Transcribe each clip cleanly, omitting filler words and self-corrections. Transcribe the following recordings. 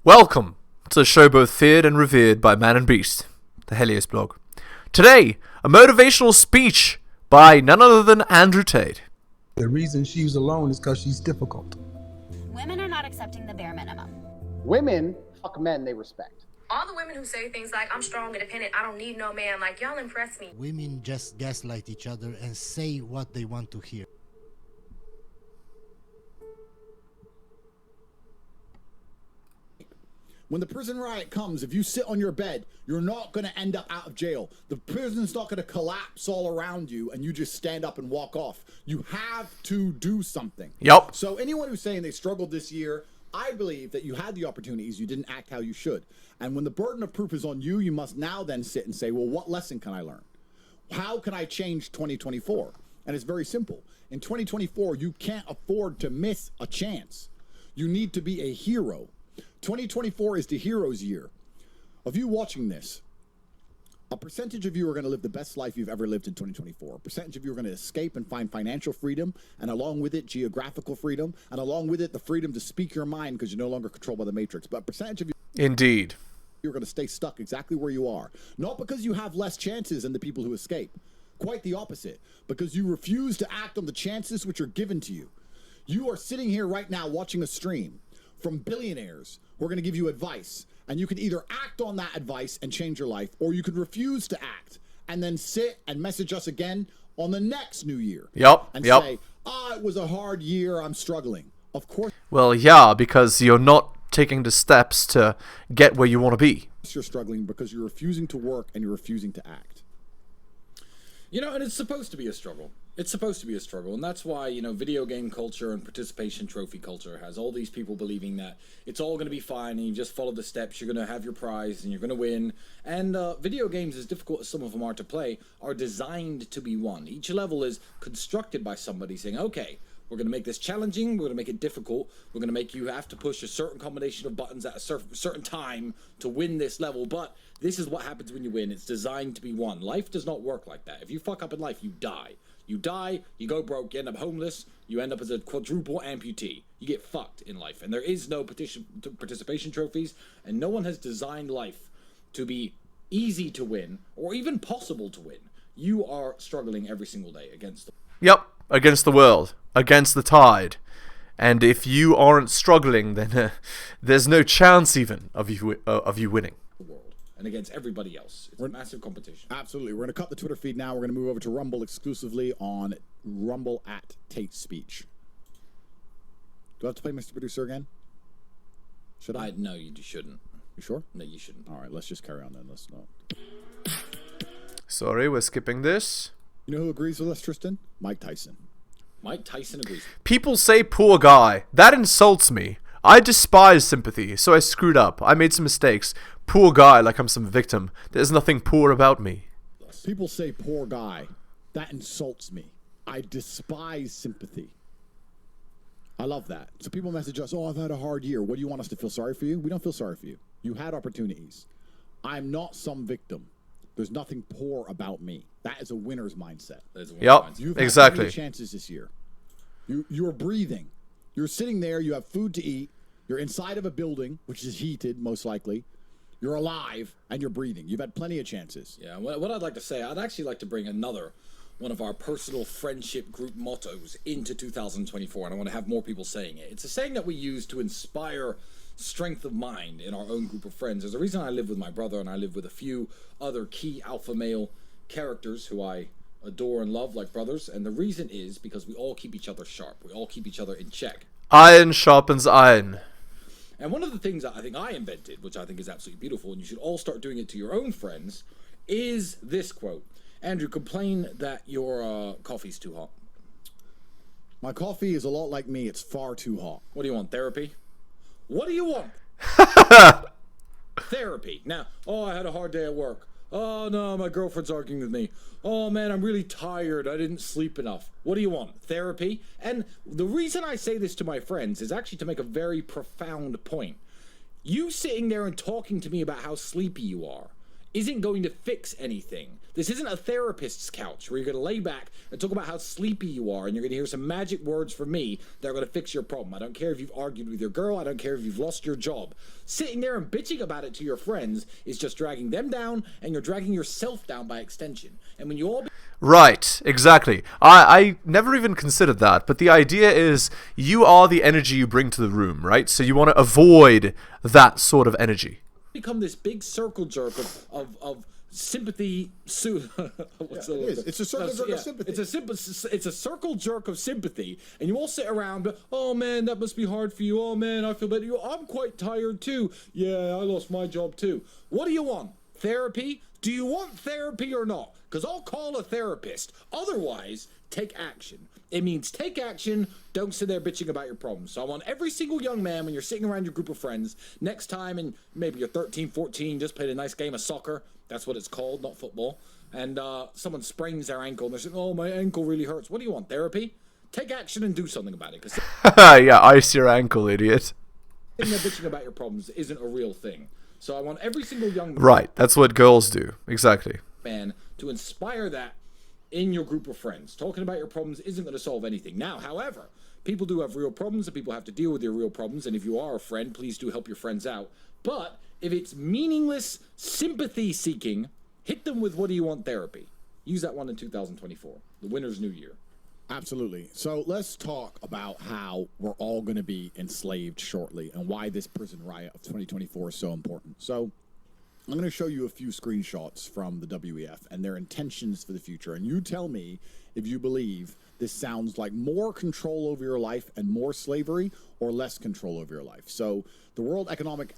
Welcome to the show both feared and revered by man and beast, the heliosblog. Today, a motivational speech by none other than Andrew Tate. The reason she's alone is because she's difficult. Women are not accepting the bare minimum. Women fuck men they respect. All the women who say things like, I'm strong, independent, I don't need no man, like, y'all impress me. Women just gaslight each other and say what they want to hear. When the prison riot comes, if you sit on your bed, you're not going to end up out of jail. The prison's not going to collapse all around you and you just stand up and walk off. You have to do something. Yup. So anyone who's saying they struggled this year, I believe that you had the opportunities, you didn't act how you should. And when the burden of proof is on you, you must now then sit and say, well, what lesson can I learn? How can I change 2024? And it's very simple. In 2024, you can't afford to miss a chance. You need to be a hero. 2024 is the hero's year. Of you watching this, a percentage of you are going to live the best life you've ever lived in 2024. A percentage of you are going to escape and find financial freedom, and along with it, geographical freedom, and along with it, the freedom to speak your mind because you're no longer controlled by the matrix. But a percentage of you... Indeed. You're going to stay stuck exactly where you are. Not because you have less chances than the people who escape. Quite the opposite. Because you refuse to act on the chances which are given to you. You are sitting here right now watching a stream from billionaires who are going to give you advice. And you can either act on that advice and change your life, or you can refuse to act and then sit and message us again on the next new year. And say, it was a hard year, I'm struggling. Of course. Well, yeah, because you're not taking the steps to get where you want to be. You're struggling because you're refusing to work and you're refusing to act. You know, and it's supposed to be a struggle. It's supposed to be a struggle, and that's why, you know, video game culture and participation trophy culture has all these people believing that it's all going to be fine and you just follow the steps, you're going to have your prize and you're going to win. And video games, as difficult as some of them are to play, are designed to be won. Each level is constructed by somebody saying, okay, we're going to make this challenging, we're going to make it difficult, we're going to make you have to push a certain combination of buttons at a certain time to win this level, but this is what happens when you win. It's designed to be won. Life does not work like that. If you fuck up in life, you die. You die, you go broke, you end up homeless, you end up as a quadruple amputee. You get fucked in life. And there is no participation trophies, and no one has designed life to be easy to win, or even possible to win. You are struggling every single day against the... Yep, against the world, against the tide. And if you aren't struggling, then there's no chance even of you winning. And against everybody else. It's a massive competition. Absolutely. We're going to cut the Twitter feed now. We're going to move over to Rumble exclusively on Rumble at Tate Speech. Do I have to play Mr. Producer again? Should I? No, you shouldn't. You sure? No, you shouldn't. All right, let's just carry on then. Let's not. Sorry, we're skipping this. You know who agrees with us, Tristan? Mike Tyson. Mike Tyson agrees. People say poor guy. That insults me. I despise sympathy, so I screwed up. I made some mistakes. Poor guy, like I'm some victim. There's nothing poor about me. People say poor guy. That insults me. I despise sympathy. I love that. So people message us, I've had a hard year. What do you want us to feel sorry for you? We don't feel sorry for you. You had opportunities. I'm not some victim. There's nothing poor about me. That is a winner's mindset. Yep, You've exactly. had chances this year. You're breathing. You're sitting there, you have food to eat, you're inside of a building, which is heated, most likely. You're alive, and you're breathing. You've had plenty of chances. Yeah, what I'd like to say, I'd actually like to bring another one of our personal friendship group mottos into 2024, and I want to have more people saying it. It's a saying that we use to inspire strength of mind in our own group of friends. There's a reason I live with my brother, and I live with a few other key alpha male characters who I adore and love like brothers, and the reason is because we all keep each other sharp. We all keep each other in check. Iron sharpens iron. And one of the things that I think I invented, which I think is absolutely beautiful, and you should all start doing it to your own friends, is this quote. Andrew, complain that your coffee's too hot. My coffee is a lot like me. It's far too hot. What do you want, therapy? What do you want? Therapy. Now, I had a hard day at work. Oh, no, my girlfriend's arguing with me. Oh, man, I'm really tired. I didn't sleep enough. What do you want? Therapy? And the reason I say this to my friends is actually to make a very profound point. You sitting there and talking to me about how sleepy you are isn't going to fix anything. This isn't a therapist's couch where you're going to lay back and talk about how sleepy you are and you're going to hear some magic words from me that are going to fix your problem. I don't care if you've argued with your girl. I don't care if you've lost your job. Sitting there and bitching about it to your friends is just dragging them down, and you're dragging yourself down by extension. And when you all... Right, exactly. I never even considered that, but the idea is you are the energy you bring to the room, right? So you want to avoid that sort of energy. Become this big circle jerk of sympathy. It's a circle jerk of sympathy. It's a circle jerk of sympathy, and you all sit around. Oh man, that must be hard for you. Oh man, I feel bad. I'm quite tired too. Yeah, I lost my job too. What do you want? Therapy? Do you want therapy or not? Because I'll call a therapist. Otherwise, take action. It means take action. Don't sit there bitching about your problems. So I want every single young man, when you're sitting around your group of friends, next time, and maybe you're 13, 14, just played a nice game of soccer. That's what it's called, not football. And someone sprains their ankle, and they're saying, oh, my ankle really hurts. What do you want, therapy? Take action and do something about it. Because yeah, ice your ankle, idiot. sitting there bitching about your problems isn't a real thing. So I want every single young man, Right, that's what girls do. Exactly. to inspire that in your group of friends. Talking about your problems isn't going to solve anything. Now, however, people do have real problems, and people have to deal with their real problems. And if you are a friend, please do help your friends out. But if it's meaningless sympathy seeking, hit them with what do you want therapy. Use that one in 2024, the winner's new year. Absolutely. So let's talk about how we're all going to be enslaved shortly and why this prison riot of 2024 is so important. So I'm going to show you a few screenshots from the WEF and their intentions for the future. And you tell me if you believe this sounds like more control over your life and more slavery, or less control over your life. So the World Economic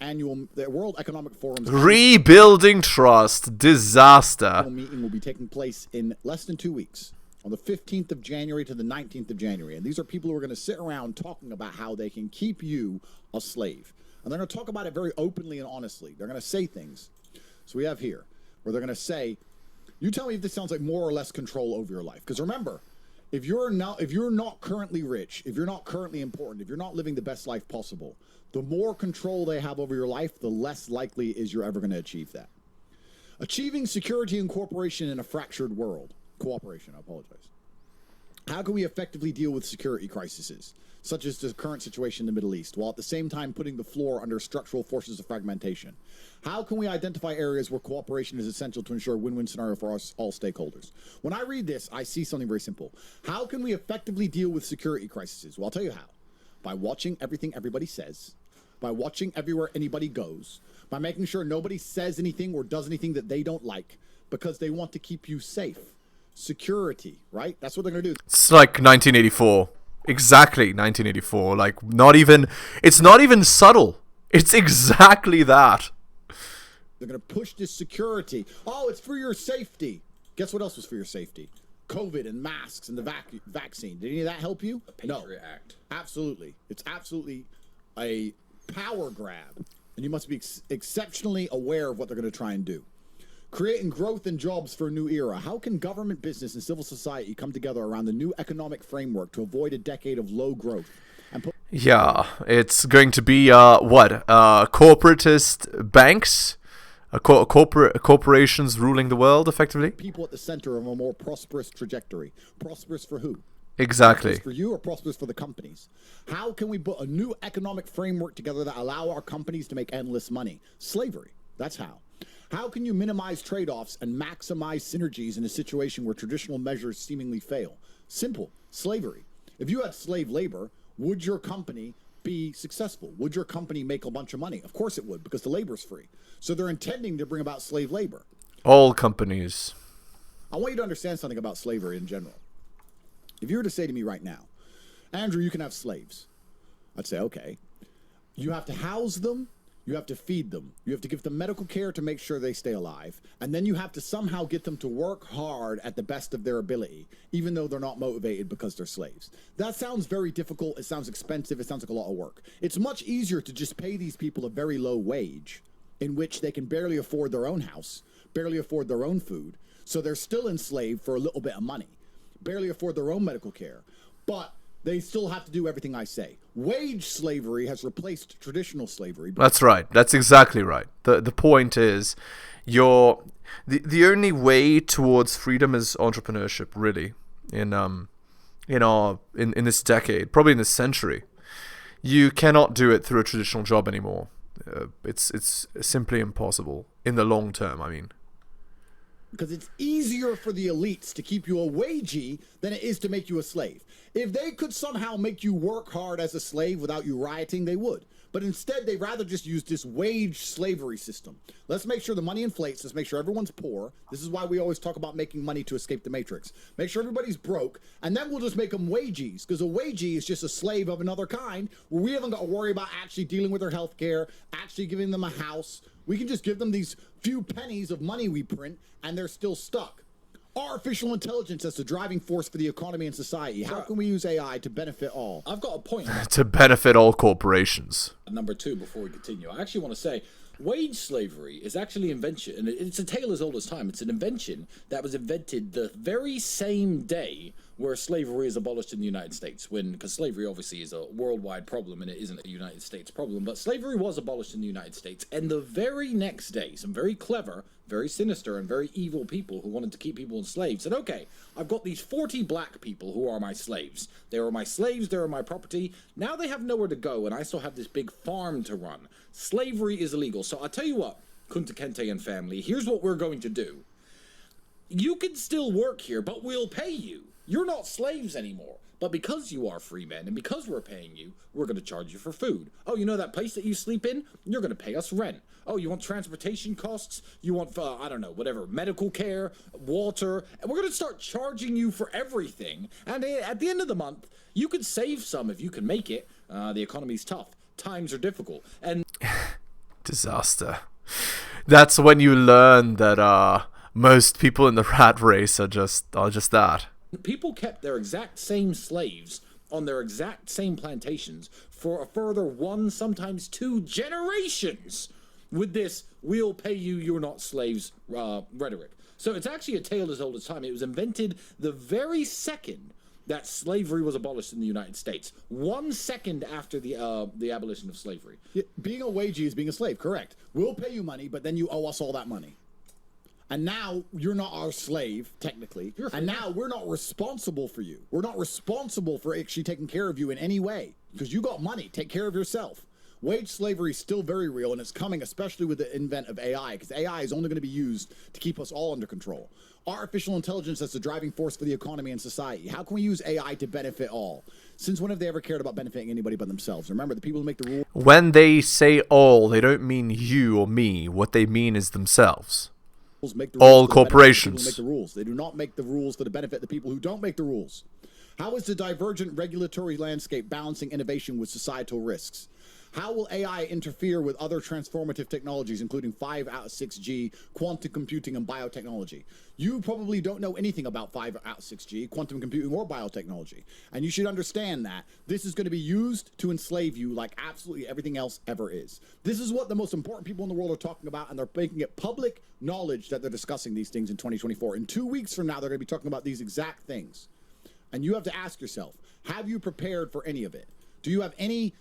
Forum's Rebuilding trust. Disaster. annual meeting will be taking place in less than 2 weeks, on the 15th of January to the 19th of January. And these are people who are going to sit around talking about how they can keep you a slave. And they're going to talk about it very openly and honestly. They're going to say things. So we have here where they're going to say, you tell me if this sounds like more or less control over your life. Because remember, if you're not currently rich, if you're not currently important, if you're not living the best life possible, the more control they have over your life, the less likely is you're ever going to achieve that. Achieving security and cooperation in a fractured world. Cooperation, I apologize. How can we effectively deal with security crises, such as the current situation in the Middle East, while at the same time putting the floor under structural forces of fragmentation? How can we identify areas where cooperation is essential to ensure a win-win scenario for us, all stakeholders? When I read this, I see something very simple. How can we effectively deal with security crises? Well, I'll tell you how. By watching everything everybody says, by watching everywhere anybody goes, by making sure nobody says anything or does anything that they don't like, because they want to keep you safe. Security, right? That's what they're going to do. It's like 1984. Exactly 1984. Like, it's not even subtle. It's exactly that. They're going to push this security. Oh, it's for your safety. Guess what else was for your safety? COVID and masks and the vaccine. Did any of that help you? The Patriot Act. Absolutely. It's absolutely a power grab. And you must be exceptionally aware of what they're going to try and do. Creating growth and jobs for a new era. How can government, business, and civil society come together around the new economic framework to avoid a decade of low growth? Yeah, it's going to be, corporatist banks? Corporations ruling the world, effectively? People at the center of a more prosperous trajectory. Prosperous for who? Exactly. Prosperous for you or prosperous for the companies? How can we put a new economic framework together that allow our companies to make endless money? Slavery. That's how. How can you minimize trade-offs and maximize synergies in a situation where traditional measures seemingly fail? Simple. Slavery. If you had slave labor, would your company be successful? Would your company make a bunch of money? Of course it would, because the labor's free. So they're intending to bring about slave labor. All companies. I want you to understand something about slavery in general. If you were to say to me right now, Andrew, you can have slaves, I'd say, okay. You have to house them. You have to feed them. You have to give them medical care to make sure they stay alive. And then you have to somehow get them to work hard at the best of their ability, even though they're not motivated because they're slaves. That sounds very difficult. It sounds expensive. It sounds like a lot of work. It's much easier to just pay these people a very low wage in which they can barely afford their own house, barely afford their own food. So they're still enslaved for a little bit of money, barely afford their own medical care. But they still have to do everything I say. Wage slavery has replaced traditional slavery. That's right. That's exactly right. The point is, the only way towards freedom is entrepreneurship, really. In this decade, probably in this century, you cannot do it through a traditional job anymore. It's simply impossible in the long term. I mean, because it's easier for the elites to keep you a wagee than it is to make you a slave. If they could somehow make you work hard as a slave without you rioting, they would. But instead, they'd rather just use this wage slavery system. Let's make sure the money inflates. Let's make sure everyone's poor. This is why we always talk about making money to escape the matrix. Make sure everybody's broke, and then we'll just make them wagees, because a wagee is just a slave of another kind, where we haven't got to worry about actually dealing with their health care, actually giving them a house. We can just give them these few pennies of money we print, and they're still stuck. Artificial intelligence as the driving force for the economy and society. How can we use AI to benefit all? I've got a point. To benefit all corporations. Number 2, before we continue, I actually want to say wage slavery is actually an invention, and it's a tale as old as time. It's an invention that was invented the very same day where slavery is abolished in the United States, because slavery obviously is a worldwide problem and it isn't a United States problem, but slavery was abolished in the United States, and the very next day, some very clever, very sinister, and very evil people who wanted to keep people enslaved said, okay, I've got these 40 black people who are my slaves. They are my slaves, they are my property. Now they have nowhere to go, and I still have this big farm to run. Slavery is illegal. So I'll tell you what, Kunta Kinte and family, here's what we're going to do. You can still work here, but we'll pay you. You're not slaves anymore. But because you are free men and because we're paying you, we're going to charge you for food. Oh, you know that place that you sleep in? You're going to pay us rent. Oh, you want transportation costs? You want, I don't know, whatever, medical care, water. And we're going to start charging you for everything. And at the end of the month, you could save some if you can make it. The economy's tough. Times are difficult. And disaster. That's when you learn that most people in the rat race are just that. People kept their exact same slaves on their exact same plantations for a further 1, sometimes 2 generations with this "we'll pay you, you're not slaves" rhetoric. So it's actually a tale as old as time. It was invented the very second that slavery was abolished in the United States. 1 second after the abolition of slavery. Yeah, being a wagee is being a slave, correct. We'll pay you money, but then you owe us all that money. And now you're not our slave, technically. And now we're not responsible for you. We're not responsible for actually taking care of you in any way. Because you got money. Take care of yourself. Wage slavery is still very real, and it's coming, especially with the invent of AI, because AI is only going to be used to keep us all under control. Artificial intelligence as the driving force for the economy and society. How can we use AI to benefit all? Since when have they ever cared about benefiting anybody but themselves? Remember, the people who make the rules... When they say all, they don't mean you or me. What they mean is themselves. All corporations. Make the rules. They do not make the rules for the benefit of the people who don't make the rules. How is the divergent regulatory landscape balancing innovation with societal risks? How will AI interfere with other transformative technologies, including 5 out of 6G, quantum computing, and biotechnology? You probably don't know anything about 5 out of 6G, quantum computing, or biotechnology. And you should understand that this is going to be used to enslave you like absolutely everything else ever is. This is what the most important people in the world are talking about, and they're making it public knowledge that they're discussing these things in 2024. In 2 weeks from now, they're going to be talking about these exact things. And you have to ask yourself, have you prepared for any of it? Do you have any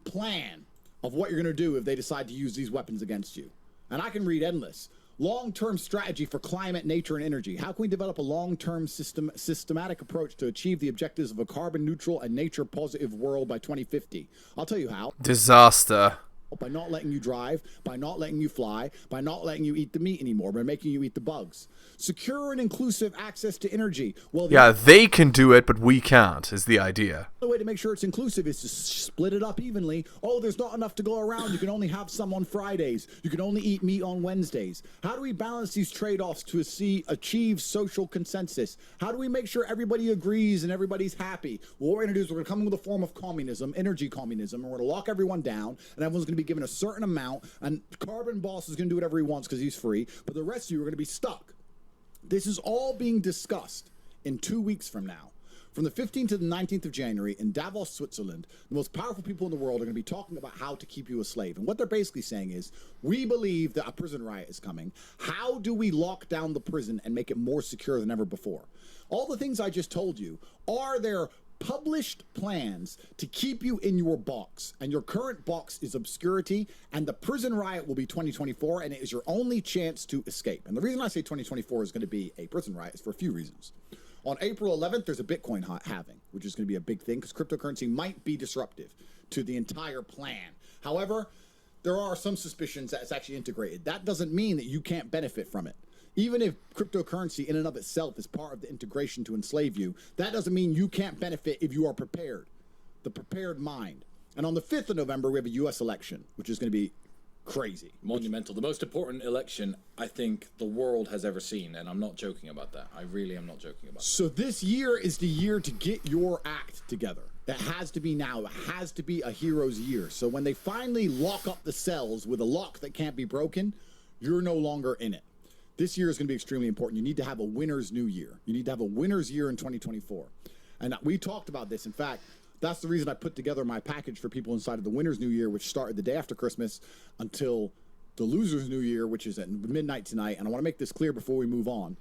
plan of what you're going to do if they decide to use these weapons against you? And I can read endless. Long-term strategy for climate, nature, and energy. How can we develop a long-term systematic approach to achieve the objectives of a carbon-neutral and nature-positive world by 2050? I'll tell you how. Disaster. By not letting you drive, by not letting you fly, by not letting you eat the meat anymore, by making you eat the bugs. Secure and inclusive access to energy. Well, yeah, they can do it, but we can't, is the idea. The way to make sure it's inclusive is to split it up evenly. Oh, there's not enough to go around. You can only have some on Fridays. You can only eat meat on Wednesdays. How do we balance these trade-offs to achieve social consensus? How do we make sure everybody agrees and everybody's happy? Well, what we're going to do is we're going to come in with a form of communism, energy communism, and we're going to lock everyone down, and everyone's going to be given a certain amount, and Carbon Boss is going to do whatever he wants because he's free, but the rest of you are going to be stuck. This is all being discussed in 2 weeks from now. From the 15th to the 19th of January in Davos, Switzerland, the most powerful people in the world are going to be talking about how to keep you a slave. And what they're basically saying is, we believe that a prison riot is coming. How do we lock down the prison and make it more secure than ever before? All the things I just told you, are there published plans to keep you in your box, and your current box is obscurity, and the prison riot will be 2024, and it is your only chance to escape. And the reason I say 2024 is going to be a prison riot is for a few reasons. On April 11th, there's a Bitcoin halving, which is going to be a big thing because cryptocurrency might be disruptive to the entire plan. However, there are some suspicions that it's actually integrated. That doesn't mean that you can't benefit from it. Even if cryptocurrency in and of itself is part of the integration to enslave you, that doesn't mean you can't benefit if you are prepared. The prepared mind. And on the 5th of November, we have a U.S. election, which is going to be crazy. Monumental. The most important election I think the world has ever seen, and I'm not joking about that. I really am not joking about that. So this year is the year to get your act together. It has to be now. It has to be a hero's year. So when they finally lock up the cells with a lock that can't be broken, you're no longer in it. This year is going to be extremely important. You need to have a winner's new year. You need to have a winner's year in 2024. And we talked about this. In fact, that's the reason I put together my package for people inside of the winner's new year, which started the day after Christmas until the loser's new year, which is at midnight tonight. And I want to make this clear before we move on.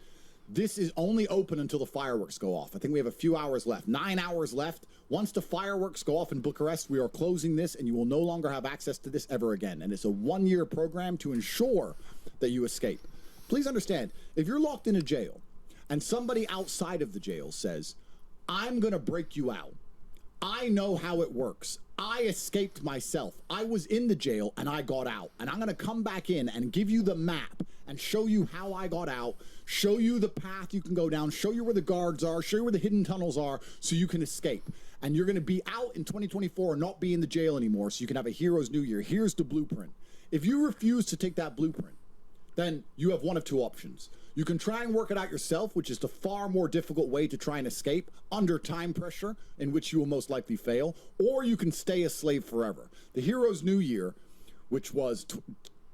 This is only open until the fireworks go off. I think we have a few hours left, 9 hours left. Once the fireworks go off in Bucharest, we are closing this and you will no longer have access to this ever again. And it's a 1-year program to ensure that you escape. Please understand, if you're locked in a jail and somebody outside of the jail says, I'm going to break you out. I know how it works. I escaped myself. I was in the jail and I got out. And I'm going to come back in and give you the map and show you how I got out, show you the path you can go down, show you where the guards are, show you where the hidden tunnels are so you can escape. And you're going to be out in 2024 and not be in the jail anymore so you can have a hero's new year. Here's the blueprint. If you refuse to take that blueprint, then you have one of two options. You can try and work it out yourself, which is the far more difficult way to try and escape under time pressure, in which you will most likely fail, or you can stay a slave forever. The Hero's New Year, which was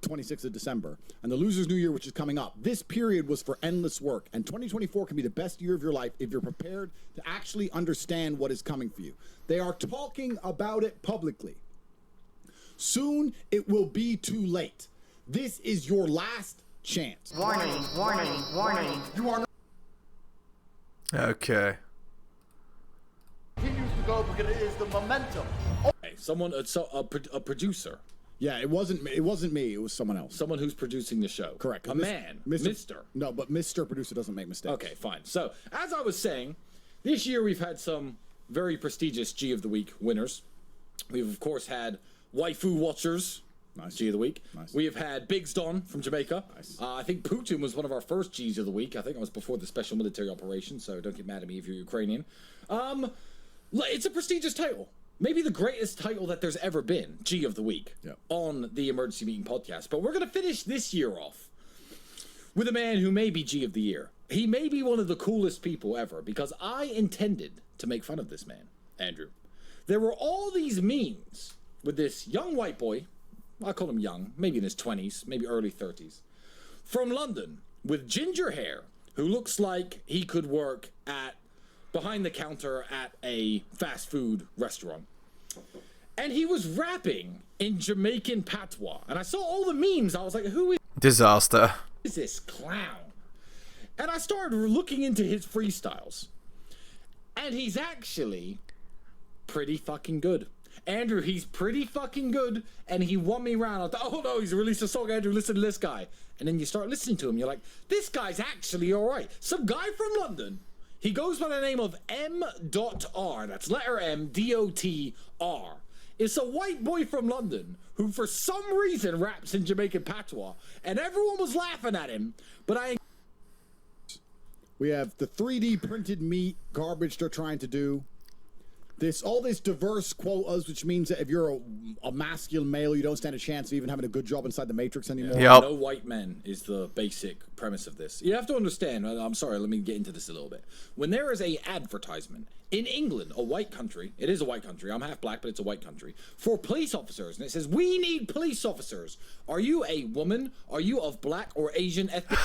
26th of December, and the Loser's New Year, which is coming up, this period was for endless work, and 2024 can be the best year of your life if you're prepared to actually understand what is coming for you. They are talking about it publicly. Soon, it will be too late. This is your last chance. Warning, warning, warning. You are Okay. Continues to go because it is the momentum. Hey, someone, a producer. Yeah, it wasn't me. It wasn't me. It was someone else. Someone who's producing the show. Correct. A man. Mr. No, but Mr. Producer doesn't make mistakes. Okay, fine. So, as I was saying, this year we've had some very prestigious G of the Week winners. We've, of course, had Waifu Watchers. Nice. G of the Week. Nice. We have had Biggs Don from Jamaica. Nice. I think Putin was one of our first G's of the Week. I think it was before the special military operation, so don't get mad at me if you're Ukrainian. It's a prestigious title. Maybe the greatest title that there's ever been, G of the Week, on the Emergency Meeting podcast. But we're going to finish this year off with a man who may be G of the Year. He may be one of the coolest people ever, because I intended to make fun of this man, Andrew. There were all these memes with this young white boy, I call him young, maybe in his 20s, maybe early 30s, from London, with ginger hair, who looks like he could work behind the counter at a fast food restaurant. And he was rapping in Jamaican patois. And I saw all the memes. I was like, who Disaster. is this clown? And I started looking into his freestyles. And he's actually pretty fucking good. Andrew, he's pretty fucking good, and he won me round. I thought, oh no, he's released a song, Andrew, listen to this guy. And then you start listening to him, you're like, this guy's actually alright. Some guy from London, he goes by the name of M.R, that's letter M, D-O-T-R. It's a white boy from London who for some reason raps in Jamaican patois, and everyone was laughing at him, but We have the 3D printed meat garbage they're trying to do. All this diverse quotas, which means that if you're a masculine male, you don't stand a chance of even having a good job inside the Matrix anymore. Yep. No white men is the basic premise of this. You have to understand, I'm sorry, let me get into this a little bit. When there is a advertisement in England, a white country, it is a white country, I'm half black, but it's a white country, for police officers, and it says, we need police officers. Are you a woman? Are you of black or Asian ethnic?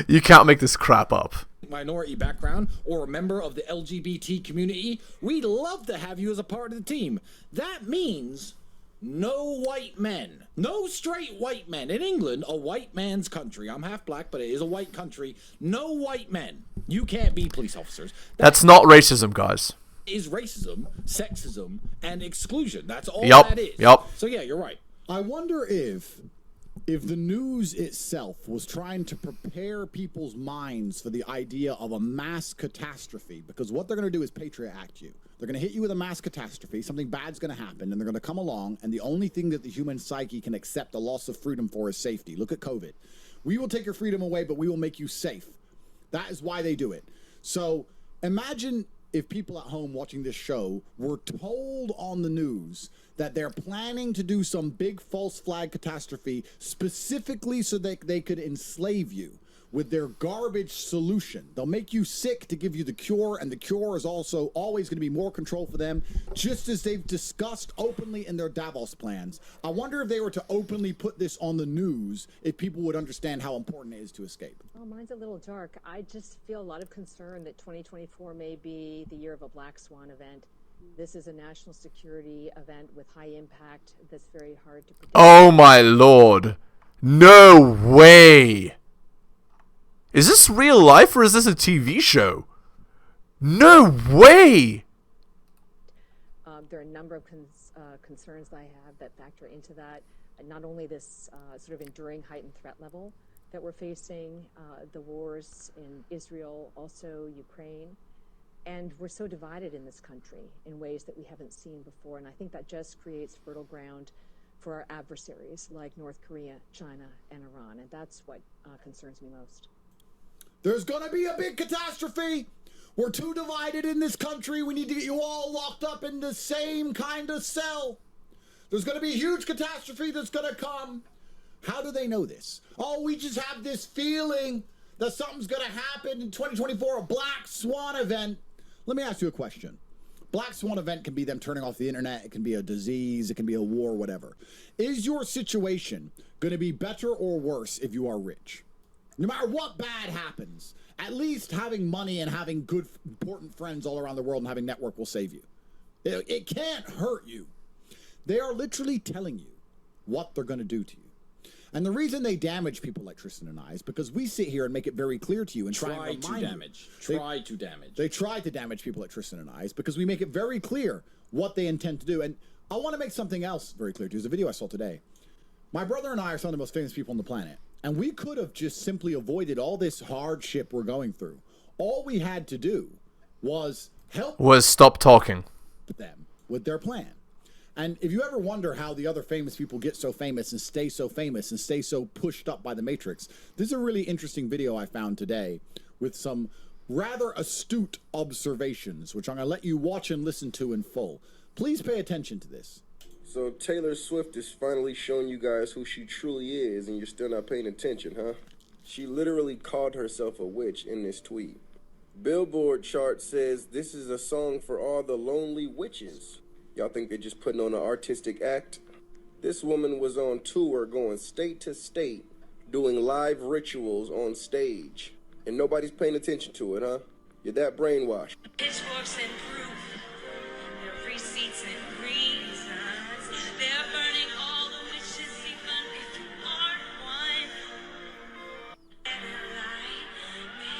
You can't make this crap up. Minority background or a member of the LGBT community, we'd love to have you as a part of the team. That means No white men, no straight white men. In England, a white man's country. I'm half black, but it is a white country. No white men. You can't be police officers. That's not racism, guys. Is racism, sexism, and exclusion. That's all Yup, that is. yup. So yeah, you're right. I wonder if the news itself was trying to prepare people's minds for the idea of a mass catastrophe, because what they're going to do is Patriot Act you. They're going to hit you with a mass catastrophe, something bad's going to happen, and they're going to come along, and the only thing that the human psyche can accept a loss of freedom for is safety. Look at COVID. We will take your freedom away, but we will make you safe. That is why they do it. So imagine if people at home watching this show were told on the news that they're planning to do some big false flag catastrophe specifically so that they could enslave you with their garbage solution. They'll make you sick to give you the cure, and the cure is also always going to be more control for them, just as they've discussed openly in their Davos plans. I wonder if they were to openly put this on the news, if people would understand how important it is to escape. Well, mine's a little dark. I just feel a lot of concern that 2024 may be the year of a black swan event. This is a national security event with high impact that's very hard to predict. Oh my lord. No way. Is this real life or is this a TV show? No way. There are a number of concerns that I have that factor into that. Not only this sort of enduring heightened threat level that we're facing, the wars in Israel, also Ukraine. And we're so divided in this country in ways that we haven't seen before. And I think that just creates fertile ground for our adversaries like North Korea, China, and Iran. And that's what concerns me most. There's going to be a big catastrophe. We're too divided in this country. We need to get you all locked up in the same kind of cell. There's going to be a huge catastrophe that's going to come. How do they know this? Oh, we just have this feeling that something's going to happen in 2024, a black swan event. Let me ask you a question. Black swan event can be them turning off the internet. It can be a disease. It can be a war, whatever. Is your situation going to be better or worse if you are rich? No matter what bad happens, at least having money and having good, important friends all around the world and having network will save you. It can't hurt you. They are literally telling you what they're going to do to you. And the reason they damage people like Tristan and I is because we sit here and make it very clear to you and try and remind you. They try to damage people like Tristan and I is because we make it very clear what they intend to do. And I want to make something else very clear to you. There's a video I saw today. My brother and I are some of the most famous people on the planet. And we could have just simply avoided all this hardship we're going through. All we had to do was stop talking them with their plan. And if you ever wonder how the other famous people get so famous and stay so famous and stay so pushed up by the Matrix, this is a really interesting video I found today with some rather astute observations, which I'm going to let you watch and listen to in full. Please pay attention to this. So Taylor Swift is finally showing you guys who she truly is, and you're still not paying attention, huh? She literally called herself a witch in this tweet. Billboard chart says this is a song for all the lonely witches. Y'all think they're just putting on an artistic act? This woman was on tour going state to state, doing live rituals on stage. And nobody's paying attention to it, huh? You're that brainwashed. Pitchforks and proof, their receipts and reasons. They're burning all the witches, even if you aren't one. And light me.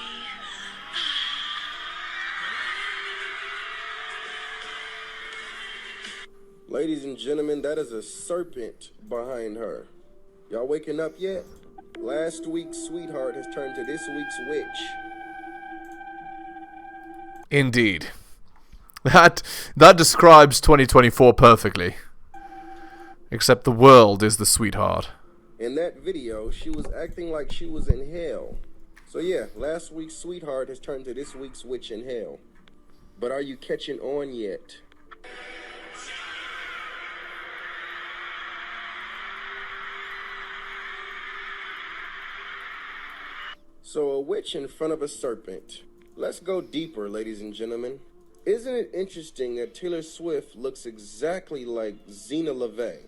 Ladies and gentlemen, that is a serpent behind her. Y'all waking up yet? Last week's sweetheart has turned to this week's witch. Indeed. That describes 2024 perfectly. Except the world is the sweetheart. In that video, she was acting like she was in hell. So yeah, last week's sweetheart has turned to this week's witch in hell. But are you catching on yet? So a witch in front of a serpent. Let's go deeper, ladies and gentlemen. Isn't it interesting that Taylor Swift looks exactly like Zena LaVey?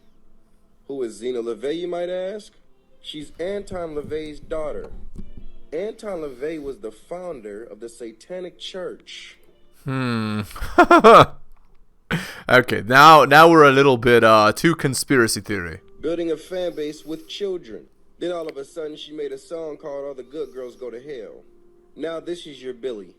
Who is Zena LaVey, you might ask? She's Anton LaVey's daughter. Anton LaVey was the founder of the Satanic Church. Okay, now we're a little bit too conspiracy theory. Building a fan base with children. Then all of a sudden she made a song called All the Good Girls Go to Hell. Now this is your Billy.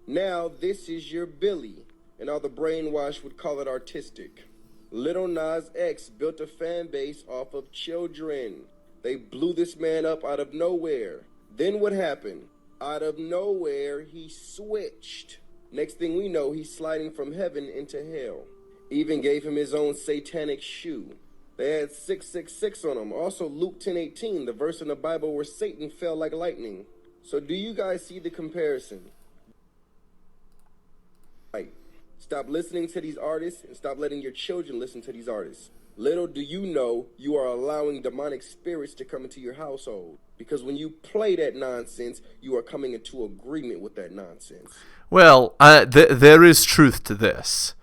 Now this is your Billy. And all the brainwashed would call it artistic. Lil Nas X built a fan base off of children. They blew this man up out of nowhere. Then what happened? Out of nowhere, he switched. Next thing we know, he's sliding from heaven into hell. Even gave him his own satanic shoe. They had 666 on him. Also, Luke 10:18, the verse in the Bible where Satan fell like lightning. So do you guys see the comparison? Right. Stop listening to these artists and stop letting your children listen to these artists. Little do you know, you are allowing demonic spirits to come into your household. Because when you play that nonsense, you are coming into agreement with that nonsense. Well, there is truth to this.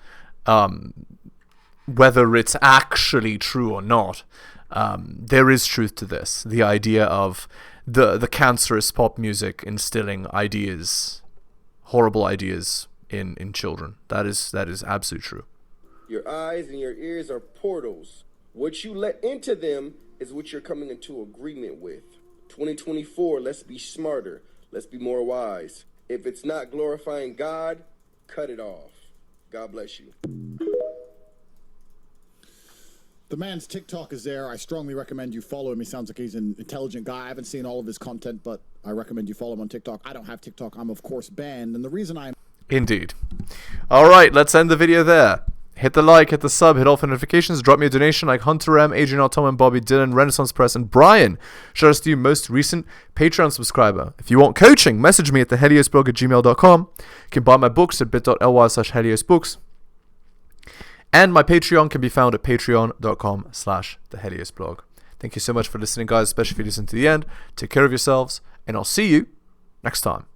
Whether it's actually true or not, there is truth to this. The idea of the cancerous pop music instilling ideas, horrible ideas in children. That is absolutely true. Your eyes and your ears are portals. What you let into them is what you're coming into agreement with. 2024, let's be smarter. Let's be more wise. If it's not glorifying God, cut it off. God bless you. The man's TikTok is there. I strongly recommend you follow him. He sounds like he's an intelligent guy. I haven't seen all of his content, but I recommend you follow him on TikTok. I don't have TikTok. I'm, of course, banned. And the reason I'm... Indeed. All right, let's end the video there. Hit the like, hit the sub, hit all for notifications, drop me a donation like Hunter M, Adrian R. Tom and Bobby Dylan, Renaissance Press, and Brian. Shout out to you, most recent Patreon subscriber. If you want coaching, message me at theheliosblog@gmail.com. You can buy my books at bit.ly/heliosbooks. And my Patreon can be found at patreon.com/theheliosblog. Thank you so much for listening, guys, especially if you listen to the end. Take care of yourselves, and I'll see you next time.